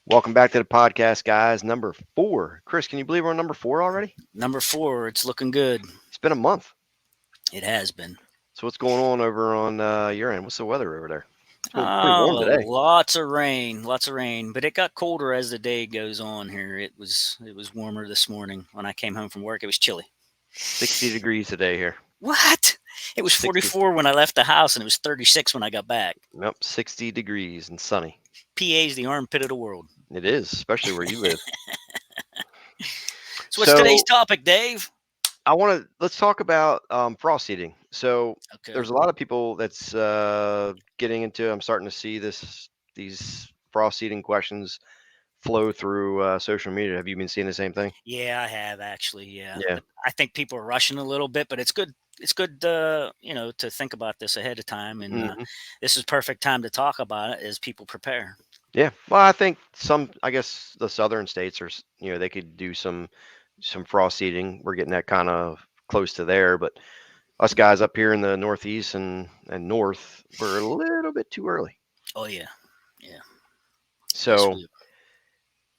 Welcome back to the podcast, guys. Number 4. Chris, can you believe we're on number 4 already? Number 4, it's looking good. It's been a month. It has been. So what's going on over on your end? What's the weather over there? It's pretty warm Oh, today. lots of rain, but it got colder as the day goes on here. It was warmer this morning when I came home from work. It was chilly. 60 degrees today here. What? It was 60. 44 when I left the house, and it was 36 when I got back. Nope, 60 degrees and sunny. PA's the armpit of the world. It is, especially where you live. So what's today's So topic, Dave? let's talk about frost seeding. So Okay. there's a lot of people that's getting into. I'm starting to see these frost seeding questions flow through social media. Have you been seeing the same thing? Yeah, I have actually. Yeah, Yeah. I think people are rushing a little bit, but it's good. It's good, to think about this ahead of time, and Mhm. this is perfect time to talk about it as people prepare. Yeah. Well, I think I guess the southern states they could do some frost seeding. We're getting that kind of close to there, but us guys up here in the northeast and north, we're a little bit too early. Oh yeah, yeah. Yes, So we.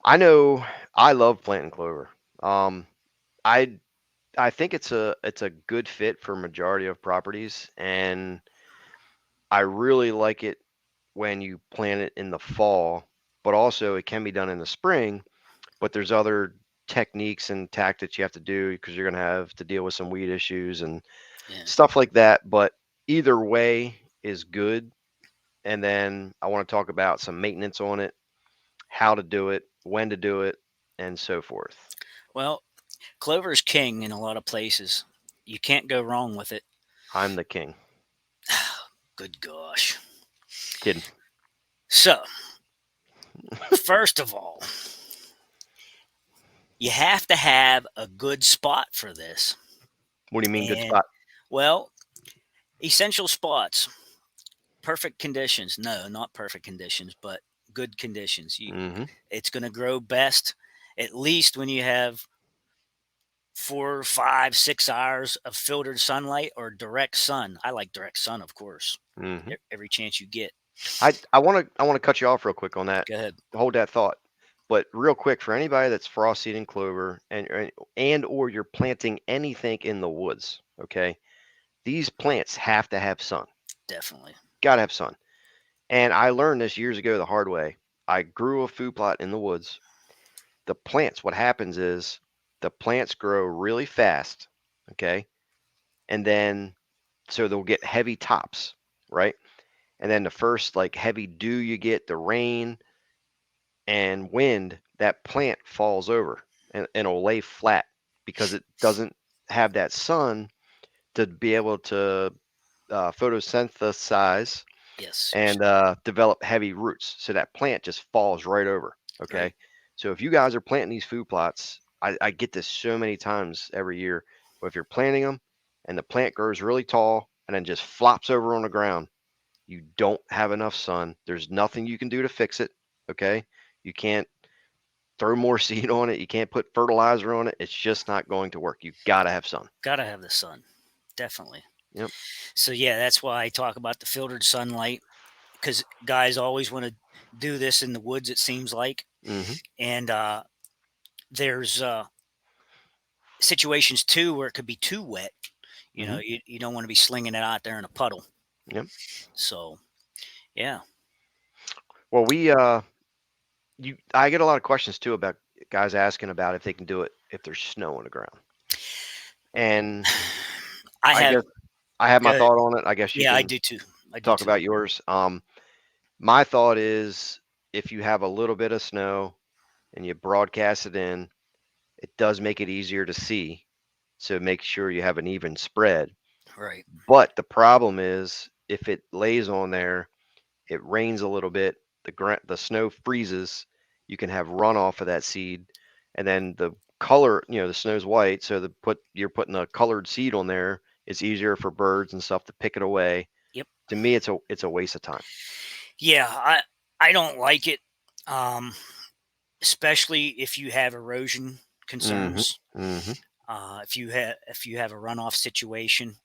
I know I love planting clover. Um, I I think it's a good fit for majority of properties, and I really like it when you plant it in the fall, but also it can be done in the spring. But there's other techniques and tactics you have to do because you're going to have to deal with some weed issues and Yeah. stuff like that. But either way is good. And then I want to talk about some maintenance on it, how to do it, when to do it, and so forth. Well, clover is king in a lot of places. You can't go wrong with it. I'm the king. Good gosh. Kidding. So, first of all, you have to have a good spot for this. What do you mean, good And spot? well, essential spots, perfect conditions. No, not perfect conditions, but good conditions. Hmm. It's going to grow best at least when you have 4, 5, 6 hours of filtered sunlight or direct sun. I like direct sun, of course, Hmm. every chance you get. I want to cut you off real quick on that. Go ahead. Hold that thought. But real quick, for anybody that's frost seeding clover and or you're planting anything in the woods, okay? These plants have to have sun. Definitely. Gotta have sun. And I learned this years ago the hard way. I grew a food plot in the woods. The plants, what happens is the plants grow really fast, okay? And then so they'll get heavy tops, right? And then the first like heavy dew you get, the rain and wind, that plant falls over and it'll lay flat because it doesn't have that sun to be able to photosynthesize Yes. and develop heavy roots. So that plant just falls right over. Right. Okay. So if you guys are planting these food plots, I get this so many times every year. But if you're planting them and the plant grows really tall and then just flops over on the ground, you don't have enough sun. There's nothing you can do to fix it. Okay. You can't throw more seed on it. You can't put fertilizer on it. It's just not going to work. You got to have sun. Gotta have the sun. Definitely. Yep. So, yeah, that's why I talk about the filtered sunlight because guys always want to do this in the woods, it seems like. Hmm. And there's situations too where it could be too wet. Hmm. You don't want to be slinging it out there in a puddle. Yep. So, yeah. Well, I get a lot of questions too about guys asking about if they can do it if there's snow on the ground. And I I have guess I have my good. thought on it. I guess you Yeah, I can do too. I do talk too. about yours. My thought is if you have a little bit of snow and you broadcast it in, it does make it easier to see. So make sure you have an even spread. Right. But the problem is if it lays on there, it rains a little bit, the snow freezes, you can have runoff of that seed, and then the color, the snow's white, so you're putting a colored seed on there. It's easier for birds and stuff to pick it away. Yep. To me, it's a waste of time. Yeah, I don't like it. Um, especially if you have erosion Hmm. concerns. Hmm. If you have a runoff situation,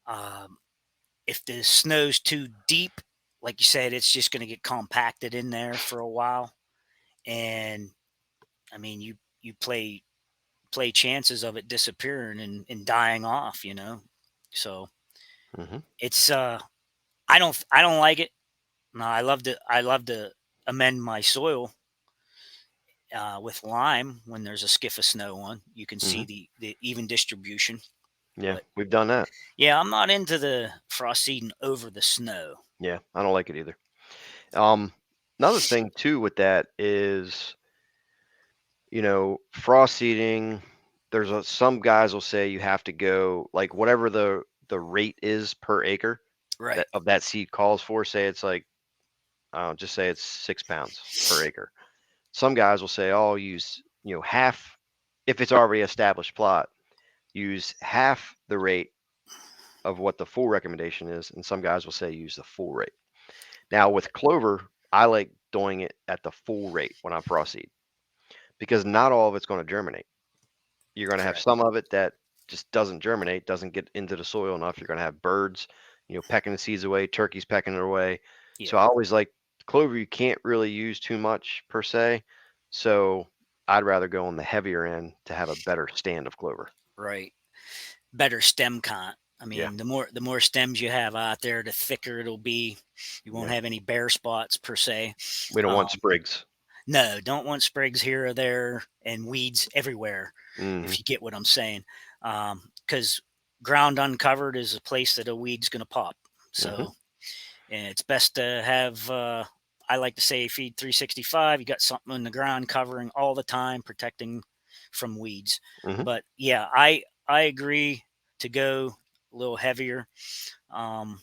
um, if the snow's too deep, like you said, it's just going to get compacted in there for a while. and I mean, you play chances of it disappearing and dying off, you know. So Hmm. it's I don't like it. No, I love to amend my soil with lime when there's a skiff of snow on. You can see Hmm. the even distribution. Yeah, But we've done that. yeah, I'm not into the frost seeding over the snow. Yeah, I don't like it either. Um, Another thing too with that is, frost seeding. Some guys will say you have to go like whatever the rate is per acre Right. that of that seed calls for. Say it's like, just say it's 6 pounds per acre. Some guys will say, "Oh, use half if it's already established plot. Use half the rate of what the full recommendation is," and some guys will say use the full rate. Now with clover, I like doing it at the full rate when I frost seed because not all of it's going to germinate. You're going to have Correct. some of it that just doesn't germinate, doesn't get into the soil enough. You're going to have birds, pecking the seeds away, turkeys pecking it away. So Yeah. I always like clover. You can't really use too much per se. So I'd rather go on the heavier end to have a better stand of clover. Right. Better stem count. I Yeah, mean, the more stems you have out there, the thicker it'll be. You won't yeah. have any bare spots per se. We don't want Um, sprigs. no, don't want sprigs here or there and weeds everywhere. Hmm. If you get what I'm saying, because ground uncovered is a place that a weed's going to pop. Hmm. So, and it's best to have. I like to say feed 365. You got something in the ground covering all the time, protecting from weeds. Hmm. But yeah, I agree to go a little heavier. Um,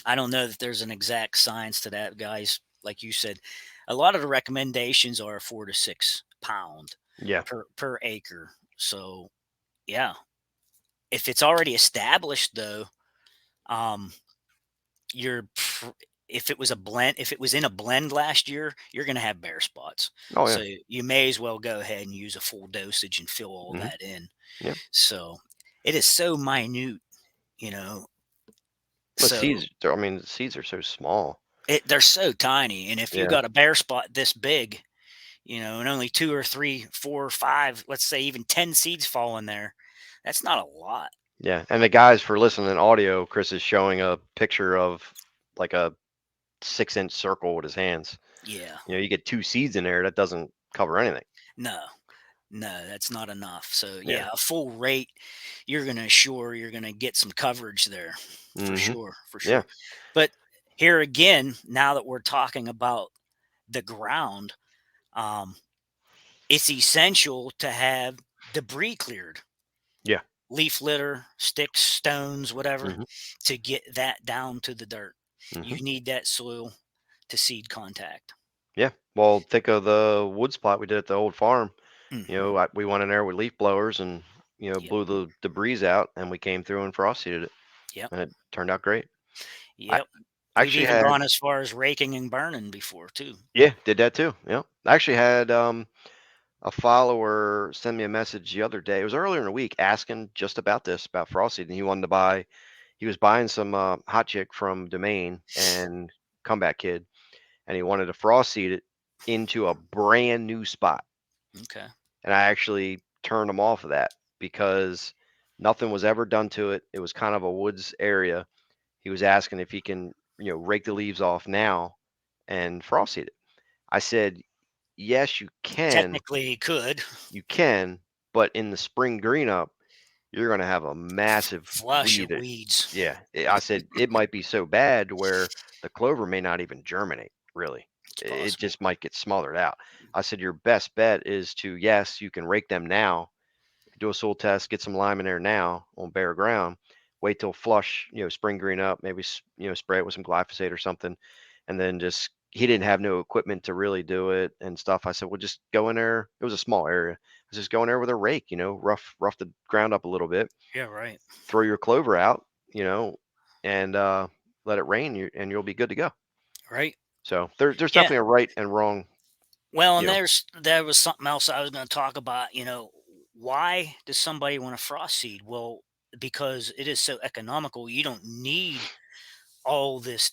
I don't know that there's an exact science to that, guys. Like you said, a lot of the recommendations are 4 to 6 pound Yeah. per acre. So yeah, if it's already established though, um, you're if it was a blend, if it was in a blend last year, you're going to have bare spots. Oh yeah. So you may as well go ahead and use a full dosage and fill all Hmm. that in. Yeah. So it is so minute, you know. But So I mean, the seeds are so small. they're so tiny, and if you Yeah. got a bare spot this big, and only two or three, four or five, let's say even 10 seeds fall in there, that's not a lot. Yeah. And the guys for listening audio, Chris is showing a picture of like a 6-inch circle with his hands. Yeah, You get two seeds in there, that doesn't cover anything. no, no, that's not enough. So Yeah. yeah, a full rate, you're gonna get some coverage there, for Hmm. sure, for Yeah. sure. But here again, now that we're talking about the ground, um, it's essential to have debris cleared, Yeah. leaf litter, sticks, stones, whatever, Hmm. to get that down to the dirt. Hmm. You need that soil to seed contact. Yeah. Well, think of the wood spot we did at the old farm. Hmm. We went in there with leaf blowers and, Yep. blew the debris out and we came through and frost seeded it Yep. and it turned out great. I Yep. We've actually even had, gone as far as raking and burning before too. yeah, did that too. Yeah. I actually had, a follower send me a message the other day. It was earlier in the week asking just about this, about frost seeding. He was buying some hot chick from Domain and comeback kid, and he wanted to frost seed it into a brand new spot. Okay. And I actually turned him off of that because nothing was ever done to it. It was kind of a woods area. He was asking if he can, rake the leaves off now and frost seed it. I said, yes, Technically, he could you can, but in the spring green up, you're going to have a massive flush of weed. weeds. Yeah, I said it might be so bad to where the clover may not even germinate. Really, It's it possible. just might get smothered out. I said your best bet is to, yes, you can rake them now, do a soil test, get some lime in there now on bare ground. Wait till flush, spring green up, maybe spray it with some glyphosate or something, and then just he didn't have no equipment to really do it and stuff. I said, well, just go in there. It was a small area. I said, just go in there with a rake, rough the ground up a little bit, Yeah. Right. throw your clover out, and let it rain, and you'll be good to go. Right. So there's Yeah. definitely a right and wrong, Well, and you know. there was something else I was going to talk about. Why does somebody want to frost seed? Well, because it is so economical. You don't need all this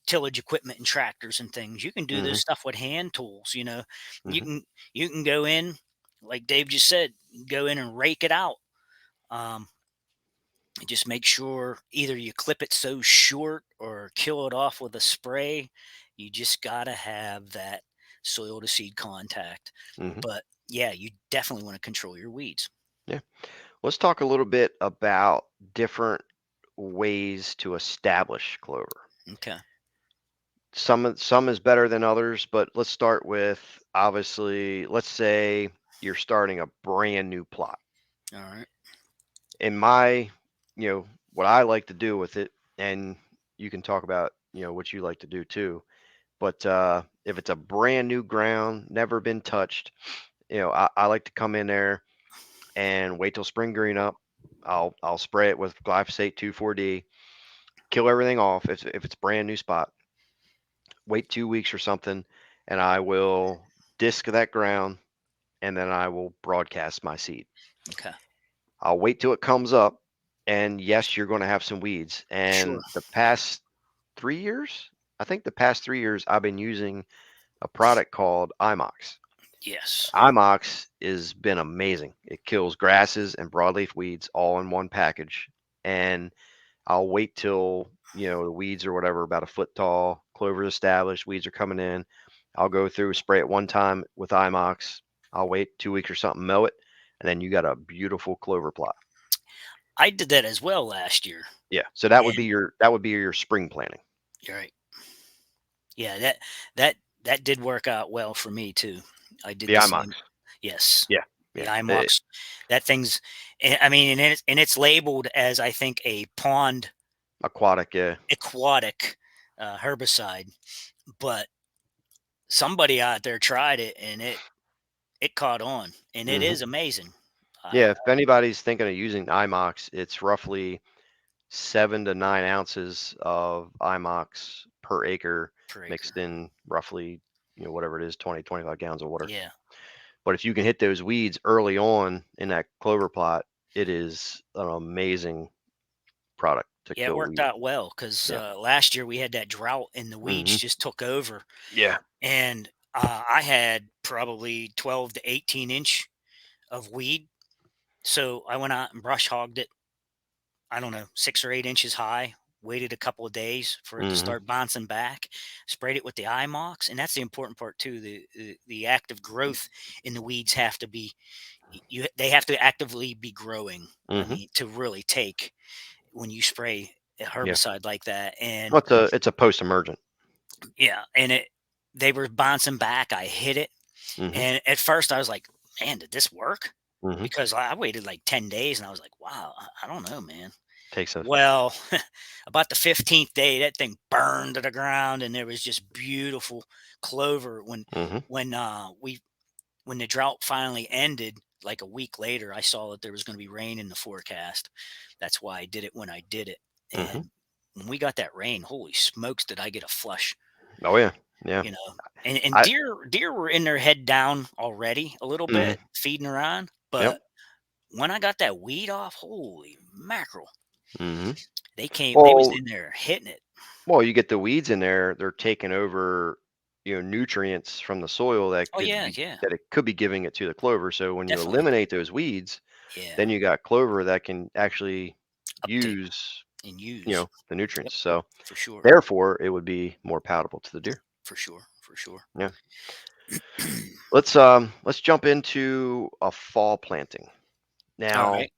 tillage equipment and tractors and things. You can do Hmm. this stuff with hand tools. You Hmm. can you can go in, like Dave just said, go in and rake it out. Um, just make sure either you clip it so short or kill it off with a spray. You just gotta have that soil to seed contact. Hmm. But yeah, you definitely want to control your weeds. Yeah. Let's talk a little bit about different ways to establish clover. Okay. Some is better than others, but let's start with, obviously, let's say you're starting a brand new plot. All right. In my, what I like to do with it, and you can talk about, what you like to do too. But if it's a brand new ground, never been touched, I like to come in there and wait till spring green up. I'll spray it with glyphosate 2,4-D, kill everything off if it's brand new spot. Wait 2 weeks or something, and I will disc that ground, and then I will broadcast my seed. Okay. I'll wait till it comes up, and yes, you're going to have some weeds. Sure. And the past 3 years, I think the past 3 years, I've been using a product called IMOX. Yes. IMOX has been amazing. It kills grasses and broadleaf weeds all in one package. And I'll wait till, the weeds or whatever about a foot tall, clover's established, weeds are coming in. I'll go through, spray it one time with IMOX. I'll wait 2 weeks or something, mow it, and then you got a beautiful clover plot. I did that as well last year. Yeah. So And that would be your spring planting. you're right. Yeah, that did work out well for me too. I did The the IMOX. same. Yes. Yeah. The Yeah. IMOX. That thing's I mean, and it's labeled as, I think, a pond Aquatic. Yeah. aquatic herbicide, but somebody out there tried it and it caught on, and it Hmm. is amazing. Yeah. I If anybody's thinking of using IMOX, it's roughly 7 to 9 ounces of IMOX per acre, Per acre. mixed in roughly, whatever it is, 20, 25 gallons of water. Yeah. But if you can hit those weeds early on in that clover plot, it is an amazing product to Yeah, it kill worked weeds. out well because Yeah. last year we had that drought and the weeds Hmm. just took over. Yeah. And I had probably 12 to 18-inch of weed. So I went out and brush hogged it, I don't know, 6 or 8 inches high, waited a couple of days for it to Hmm. start bouncing back, sprayed it with the IMOX. And that's the important part too. The active growth in the weeds have to be, they have to actively be growing. I Hmm. mean, to really take when you spray a Yeah. herbicide like that. And Well, it's a post-emergent. yeah, and they were bouncing back. I hit it. Hmm. And at first I was like, "Man, did this work?" Hmm. Because I waited like 10 days and I was like, "Wow, I don't know, man." Takes a. Well, about the 15th day, that thing burned to the ground and there was just beautiful clover Hmm. when when the drought finally ended, like a week later, I saw that there was going to be rain in the forecast. That's why I did it when I did it. Hmm. And when we got that rain, holy smokes, did I get a flush? Oh yeah. Yeah. you know and I. deer were in their head down already a little Hmm. bit feeding around, Yep. but when I got that weed off, holy mackerel, Hmm. they was Well, in there hitting it. you get the weeds in there, they're taking over, nutrients from the soil Oh yeah, yeah, that it could be giving it to the clover. So when you definitely. eliminate those weeds, Yeah, then you got clover that can actually uptake use, and use. the Yep, nutrients. So for sure, therefore, it would be more palatable to the deer. for sure, for sure. Yeah. Let's jump into a fall planting. All Now, right,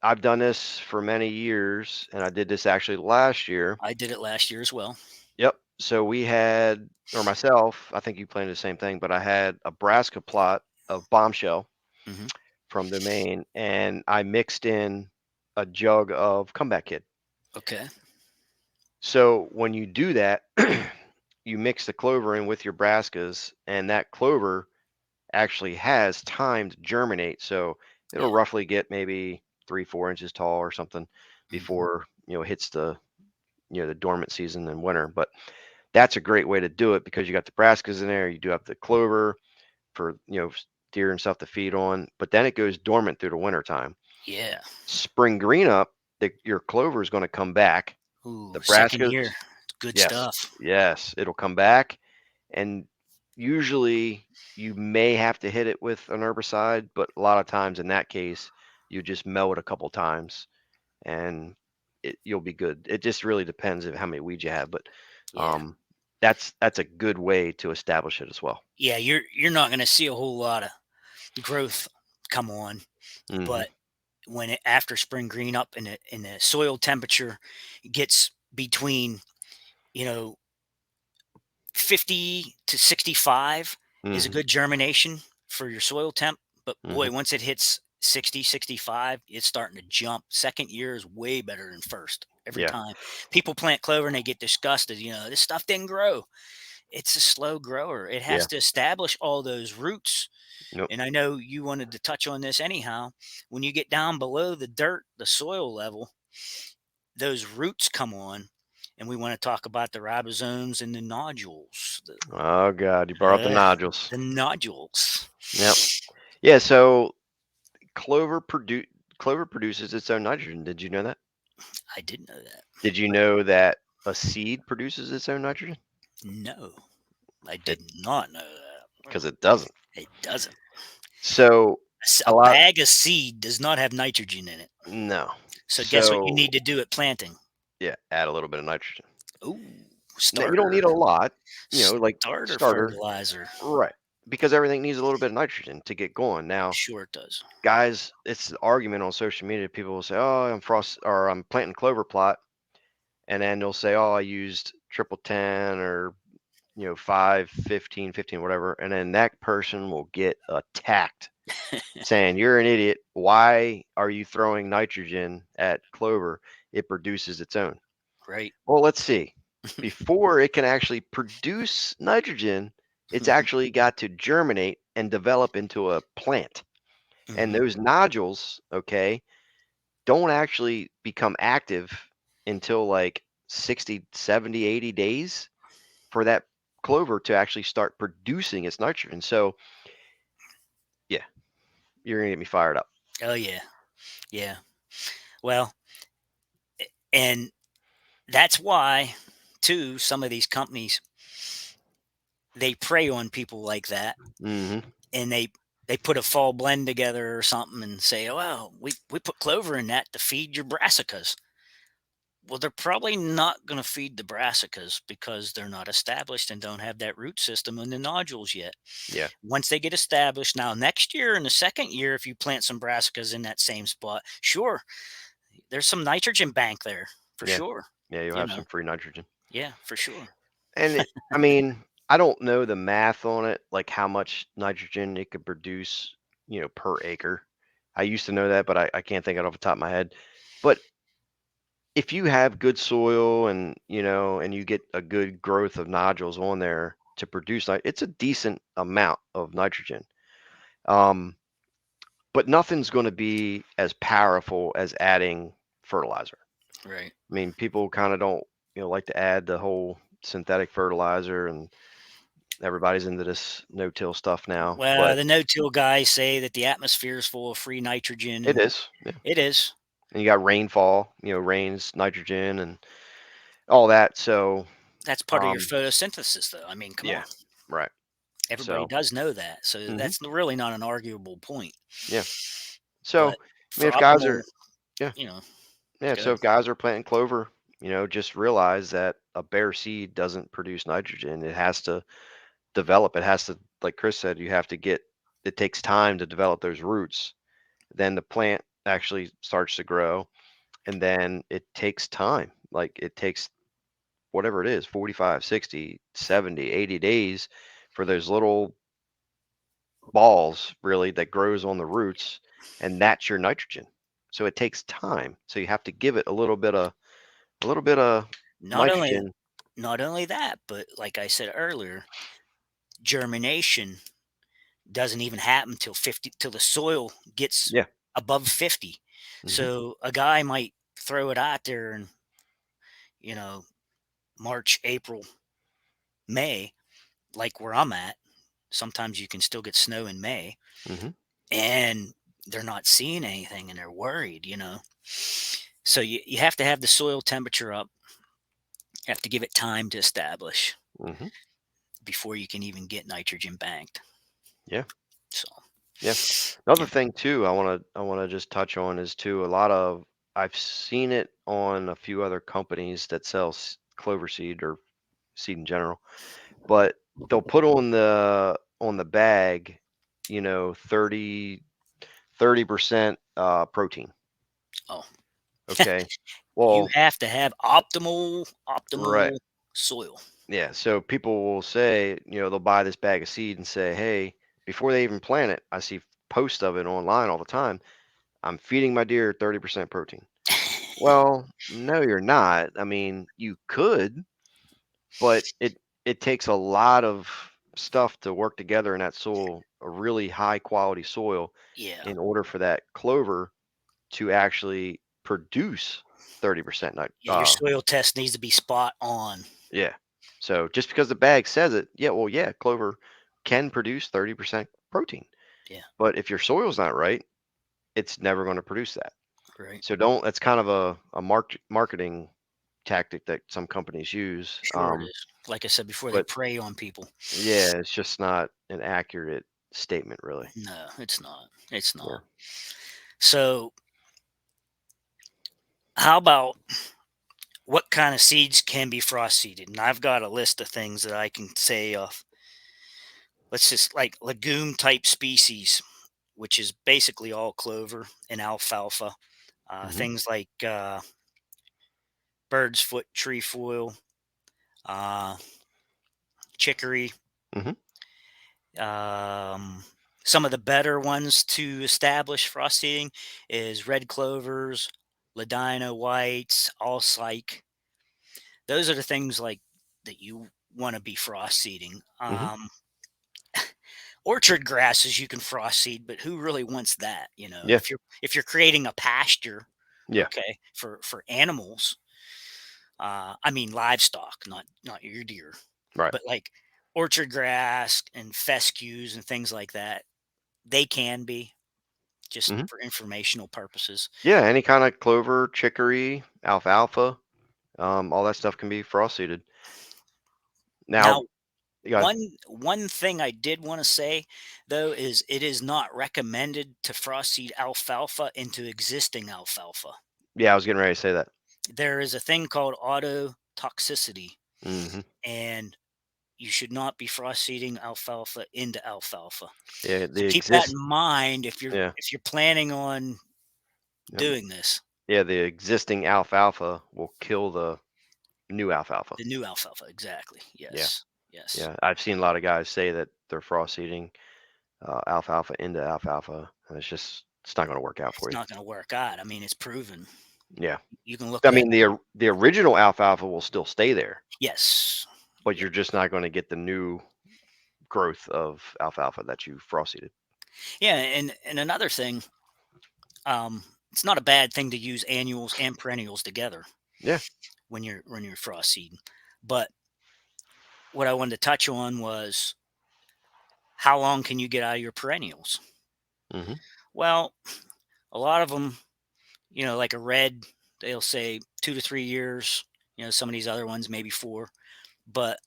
I've done this for many years, and I did this actually last year. I did it last year as well. Yep. So we had, or myself, I think you planted the same thing, but I had a brassica plot of bombshell Hmm. from Domain, and I mixed in a jug of comeback kid. Okay. So when you do that, you mix the clover in with your brassicas, and that clover actually has time to germinate. So it'll Yeah. roughly get maybe 3, 4 inches tall or something Hmm. before, it hits the dormant season in winter. But that's a great way to do it because you got the brassicas in there. You do have the clover for, deer and stuff to feed on, but then it goes dormant through the winter time. Yeah. Spring green up, your clover is going to come back. Ooh, The second brassicas, year. Good Yes, stuff. yes, it'll come back, and usually you may have to hit it with an herbicide, but a lot of times in that case, you just mow it a couple times and you'll be good. It just really depends on how many weeds you have, but Yeah. um, that's a good way to establish it as well. Yeah, you're not gonna see a whole lot of growth come on, Hmm. but when it, after spring green up and the soil temperature gets between, you know, 50 to 65 is a Hmm. good germination for your soil temp. But Hmm. boy, once it hits 60, 65, it's starting to jump. Second year is way better than first every Yeah. time. People plant clover and they get disgusted. This stuff didn't grow. It's a slow grower. It has Yeah. to establish all those roots. Nope. And I know you wanted to touch on this anyhow. When you get down below the dirt, the soil level, those roots come on. And we want to talk about the ribosomes and the nodules. Oh God, you brought up the Uh, nodules. the nodules. Yep. Yeah. So clover produ clover produces its own nitrogen. Did you know that? I did know that. Did you know that a seed produces its own nitrogen? No, I It did not know that. because it doesn't. It doesn't. So A a lot. bag of seed does not have nitrogen in it. No. So guess what you So need to do at planting? yeah, add a little bit of nitrogen. Ooh, Now you don't need a lot. Like starter starter, fertilizer. right? Because everything needs a little bit of nitrogen to get going. Now, Sure it does. guys, it's an argument on social media. People will say, "Oh, I'm planting clover plot," and then they'll say, "Oh, I used triple 10 or 5, 15, 15, whatever," and then that person will get attacked saying, "You're an idiot. Why are you throwing nitrogen at clover? It produces its own." Right. Well, let's see. Before it can actually produce nitrogen, it's actually got to germinate and develop into a plant. And Hmm. those nodules, okay, don't actually become active until like 60, 70, 80 days for that clover to actually start producing its nitrogen. So, yeah, you're going to get me fired up. Oh yeah, yeah. Well, and that's why, too, some of these companies they prey on people like that, Hmm. and they put a fall blend together or something and say, "Oh, well, we put clover in that to feed your brassicas." Well, they're probably not going to feed the brassicas because they're not established and don't have that root system in the nodules yet. Yeah, Once they get established, now next year and the second year, if you plant some brassicas in that same spot, sure, there's some nitrogen bank there for yeah, sure. yeah, you'll You have know, some free nitrogen. yeah, for sure. And I mean, I don't know the math on it, like how much nitrogen it could produce, per acre. I used to know that, but I can't think of it off the top of my head. But if you have good soil and you get a good growth of nodules on there to produce, it's a decent amount of nitrogen. Um, but nothing's going to be as powerful as adding fertilizer. Right. I mean, people kind of don't, like to add the whole synthetic fertilizer and everybody's into this no-till stuff now, Well, but the no-till guys say that the atmosphere is full of free nitrogen, it and is. Yeah. it is. And you got rainfall, rains, nitrogen, and all that. So, That's part of your um, photosynthesis, though. I mean, come yeah, on. right. Everybody So, does know that. So hmm, that's really not an arguable point. yeah. So, But I mean, for if guys optimal, are, yeah, you know, yeah. go So ahead. if guys are planting clover, just realize that a bare seed doesn't produce nitrogen. It has to develop. It has to, like Chris said, you have to get. It takes time to develop those roots. Then the plant actually starts to grow, and then it takes time. Like it takes whatever it is, 45, 60, 70, 80 days for those little balls really that grows on the roots, and that's your nitrogen. So it takes time. So you have to give it a little bit of Not only nitrogen. not only that, but like I said earlier, germination doesn't even happen till 50 till the soil gets Yeah. above 50. Hmm. So a guy might throw it out there in, you know, March, April, May, like where I'm at. Sometimes you can still get snow in May, Hmm. and they're not seeing anything and they're worried. So you have to have the soil temperature up. have to give it time to establish Hmm. before you can even get nitrogen banked. Yeah. So, Yeah. Another yeah. thing too, I want to just touch on is too a lot of I've seen it on a few other companies that sell clover seed or seed in general, but they'll put on the bag, 30% protein. Oh, Okay. you Well, have to have optimal right. soil. Yeah. So people will say, they'll buy this bag of seed and say, hey, before they even plant it, I see posts of it online all the time. I'm feeding my deer 30% protein. Well, no, you're not. I mean, you could, but it takes a lot of stuff to work together in that soil, a really high quality soil, Yeah. in order for that clover to actually produce 30% Yeah, your soil test needs to be spot on. yeah. So just because the bag says it, yeah, well, yeah, clover can produce 30% protein. Yeah, But if your soil's not right, it's never going to produce that. right. So don't that's kind of a marketing tactic that some companies use. Sure it is. Like I said before, they But prey on people. yeah, it's just not an accurate statement, really. No, it's not. It's Yeah. not. So, how about what kind of seeds can be frost seeded? And I've got a list of things that I can say off. Let's just like legume type species, which is basically all clover and alfalfa. Hmm. Things like bird's foot trefoil, uh, chicory. Hmm. Um, some of the better ones to establish frost seeding is red clovers, ladino whites, alsike. Those are the things like that you want to be frost seeding. Hmm. Orchard grasses you can frost seed, but who really wants that? Yeah. If you're creating a pasture, Yeah. okay, for animals, I mean livestock, not your deer, Right. but like orchard grass and fescues and things like that, they can be just Hmm. for informational purposes. Yeah. Any kind of clover, chicory, alfalfa, all that stuff can be frost seeded. Now, Now, you got one thing I did want to say though is it is not recommended to frost seed alfalfa into existing alfalfa. yeah, I was getting ready to say that. There is a thing called autotoxicity, Hmm. and you should not be frost seeding alfalfa into alfalfa. Yeah, So the keep that in exist. mind Yeah. if you're planning on Yep. doing this. Yeah, the existing alfalfa will kill the new alfalfa. The new alfalfa, exactly. Yeah. Yes. Yes. Yeah. I've seen a lot of guys say that they're frost seeding alfalfa into alfalfa, and it's not going to work out for It's you. not going to work out. I mean, it's proven. Yeah. You can look I that mean, up. the original alfalfa will still stay there, Yes. but Yeah. you're just not going to get the new growth of alfalfa that you frost seeded. Yeah, and another thing, it's not a bad thing to use annuals and perennials together Yeah. when you're frost seeding. But what I wanted to touch on was how long can you get out of your perennials? Hmm. Well, a lot of them, like a red, they'll say 2 to 3 years. Some of these other ones maybe 4. But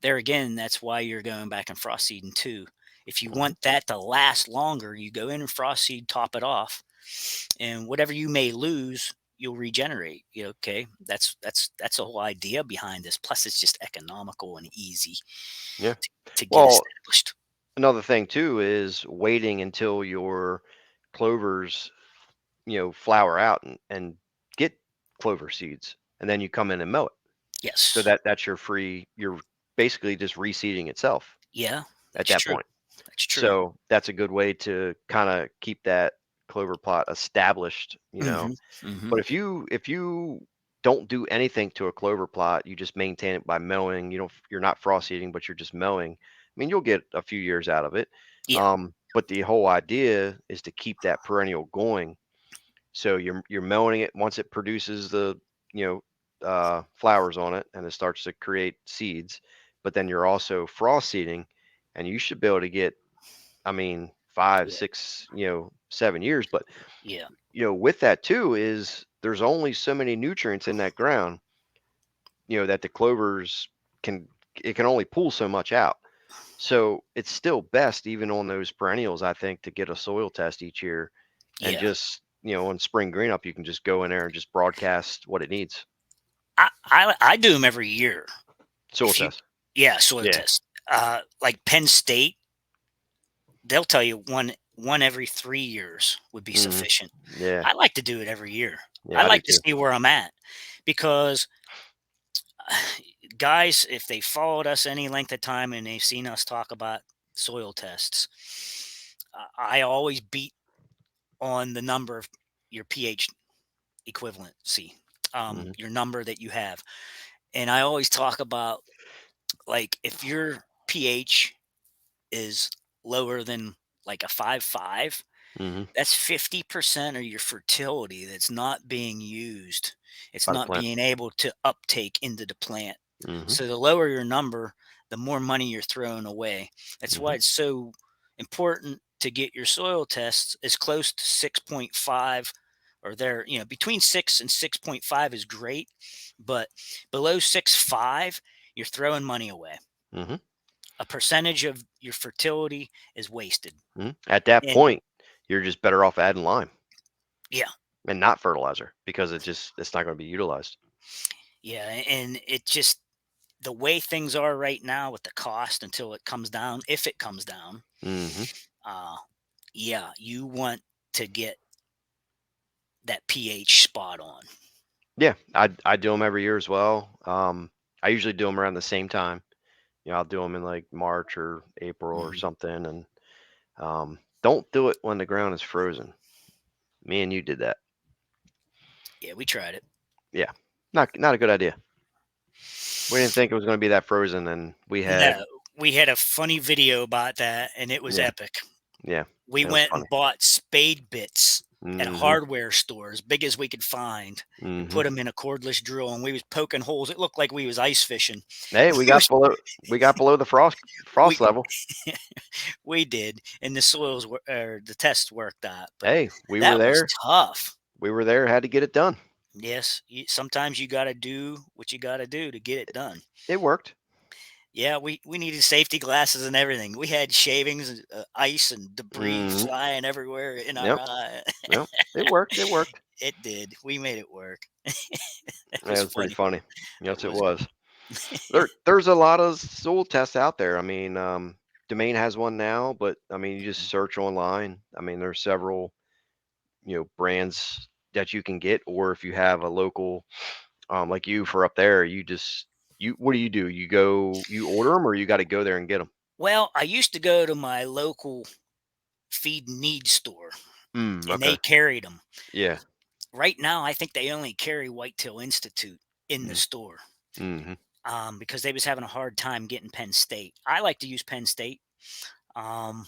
there again, that's why you're going back and frost seeding too. If you Hmm. want that to last longer, you go in and frost seed, top it off, and whatever you may lose, you'll regenerate. Okay, that's the whole idea behind this. Plus, it's just economical and easy Yeah. to get Well, established. another thing too is waiting until your clovers, flower out and get clover seeds, and then you come in and mow it. So Yes. that's your free. You're basically just reseeding itself Yeah, at that's that true. point. That's true. So that's a good way to kind of keep that clover plot established. Hmm. Hmm. But if you don't do anything to a clover plot, you just maintain it by mowing. You're not frost seeding, but you're just mowing. I mean, you'll get a few years out of it. Yeah. But the whole idea is to keep that perennial going. So you're mowing it once it produces the you flowers on it and it starts to create seeds. But then you're also frost seeding, and you should be able to get, I mean, five, Yeah. 6, 7 years. But Yeah. with that too is there's only so many nutrients in that ground. that the clovers can it can only pull so much out. So it's still best even on those perennials, I think, to get a soil test each year and Yeah. just, on spring green up, you can just go in there and just broadcast what it needs. I do them every year. Soil If you test. Yeah, soil Yeah. test. Like Penn State, they'll tell you one every 3 years would be Hmm. sufficient. Yeah. I like to do it every year. I Yeah, I do like to too. see where I'm at because guys, if they followed us any length of time and they've seen us talk about soil tests, I always beat on the number of your pH equivalency, Hmm. your number that you have. And I always talk about, like, if your pH is lower than like a 5.5, Hmm. that's 50% of your fertility that's not being used. It's By the not plant. being able to uptake into the plant. Hmm. So the lower your number, the more money you're throwing away. That's Hmm. why it's so important to get your soil tests as close to 6.5 or there, between 6 and 6.5 is great, but below 6.5, you're throwing money away. Hmm. A percentage of your fertility is wasted. At that And point, you're just better off adding lime yeah, and not fertilizer because it's not going to be utilized. yeah, and it just, the way things are right now with the cost until it comes down, if it comes down, Hmm. uh, yeah, you want to get that pH spot on. Yeah, I do them every year as well. I usually do them around the same time. I'll do them in like March or April or Mhm. something, and don't do it when the ground is frozen. Me and you did that. Yeah, we tried it. Yeah, not a good idea. We didn't think it was going to be that frozen, and we had No, we had a funny video about that, and it was yeah, epic. yeah, We it was went funny. and bought spade bits at a Hmm. hardware store as big as we could find and Hmm. put them in a cordless drill, and we was poking holes. It looked like we was ice fishing. Hey, We was we got below the frost we level. we did, and the soils were, or the tests worked out, but Hey, we were that was there. tough. We were there. Had to get it done. Yes, sometimes you got to do what you got to do to get it done. It worked. Yeah, we needed safety glasses and everything. We had shavings, and ice, and debris Hmm. flying everywhere in our Yep. eye. Yep. It worked. It worked. It did. We made it work. It Yeah, it was was pretty funny. funny. It Yes, it was. was. There's a lot of soil tests out there. I mean, Domain has one now, but I mean, you just search online. I mean, there's several, brands that you can get, or if you have a local, like you for up there, what do? You order them, or you got to go there and get them? Well, I used to go to my local feed and need store, and Okay. they carried them. Yeah. Right now, I think they only carry Whitetail Institute in the Mm. store, Mm-hmm. because they was having a hard time getting Penn State. I like to use Penn State, um,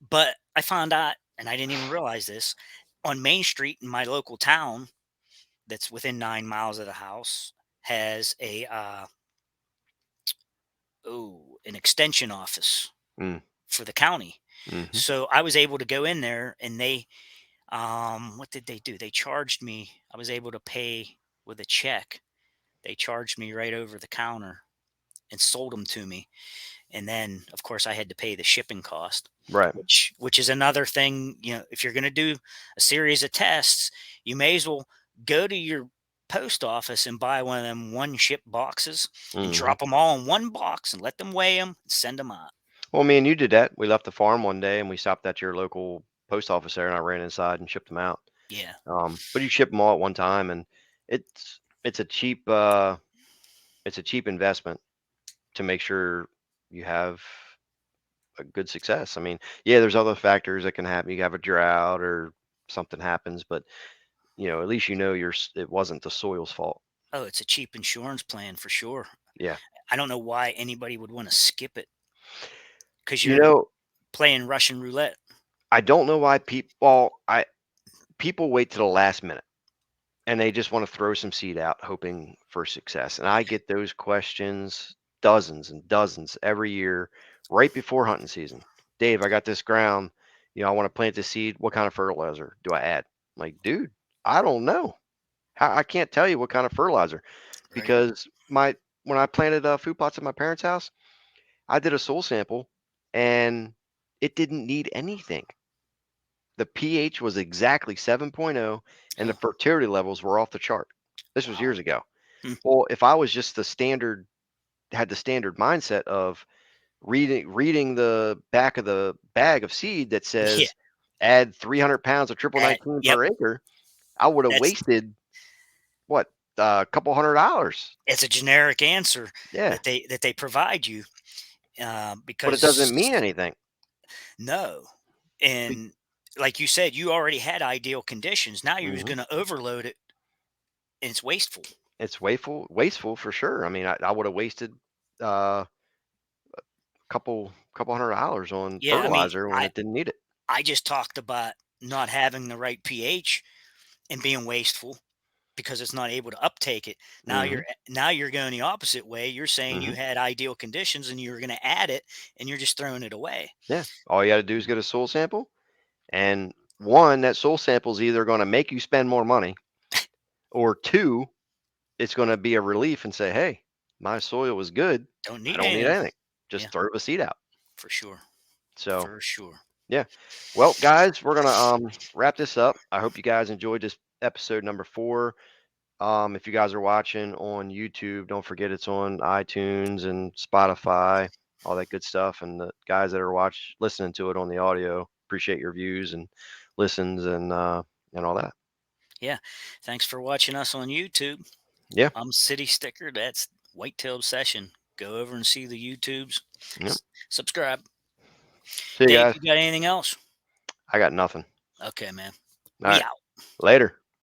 but I found out, and I didn't even realize this, on Main Street in my local town, that's within 9 miles of the house, has an extension office Mm. for the county. Mm-hmm. So I was able to go in there, and what did they do? They charged me. I was able to pay with a check. They charged me right over the counter and sold them to me. And then, of course, I had to pay the shipping cost, Right. which is another thing. If you're going to do a series of tests, you may as well go to your post office and buy one of them one ship boxes and Mm-hmm. drop them all in one box and let them weigh them and send them out. Well, me and you did that. We left the farm one day and we stopped at your local post office there, and I ran inside and shipped them out. Yeah. But you ship them all at one time, and it's a cheap investment to make sure you have a good success. I mean, yeah, there's other factors that can happen. You have a drought or something happens, but at least it wasn't the soil's fault. Oh, it's a cheap insurance plan for sure. Yeah. I don't know why anybody would want to skip it because You you're know, playing Russian roulette. I don't know why people wait to the last minute and they just want to throw some seed out hoping for success. And I get those questions dozens and dozens every year right before hunting season. Dave, I got this ground. I want to plant the seed. What kind of fertilizer do I add? I'm like, dude, I don't know. I can't tell you what kind of fertilizer Right. because my when I planted food plots at my parents' house, I did a soil sample, and it didn't need anything. The pH was exactly 7.0, and the Oh, fertility levels were off the chart. This was wow. years ago. Hmm. Well, if I was just the standard had the standard mindset of reading the back of the bag of seed that Yeah. says add 300 pounds of triple 19 Yep. per acre, I would have That's wasted what a couple $100. it's a generic answer Yeah, that they provide you, but it doesn't mean because anything. no, Be- and like you said, you already had ideal conditions. Now you're just mhm. going to overload it, and it's wasteful. It's wasteful for sure. I mean, I would have wasted uh, couple $100 on Yeah, I mean, fertilizer when I it didn't need it. I just talked about not having the right pH and being wasteful because it's not able to uptake it. Hmm. Now you're going the opposite way. You're saying you Hmm. had ideal conditions and you're going to add it and you're just throwing it away. Yeah, all you got to do is get a soil sample, and one, that soil sample is either going to make you spend more money, or two, it's going to be a relief and say, hey, my soil was good. Don't I need don't need anything. anything. Yeah, Just throw the seed out. for sure. So For sure. yeah. Well, guys, we're gonna wrap this up. I hope you guys enjoyed this episode number 4. If you guys are watching on YouTube, don't forget it's on iTunes and Spotify, all that good stuff. And the guys that are listening to it on the audio, appreciate your views and listens and all that. Yeah. Thanks for watching us on YouTube. Yeah. I'm City Sticker. That's Whitetail Obsession. Go over and see the YouTubes. Yep. Subscribe. See you Dave, guys. you got anything else? I got nothing. Okay, man. All We right. out. Later.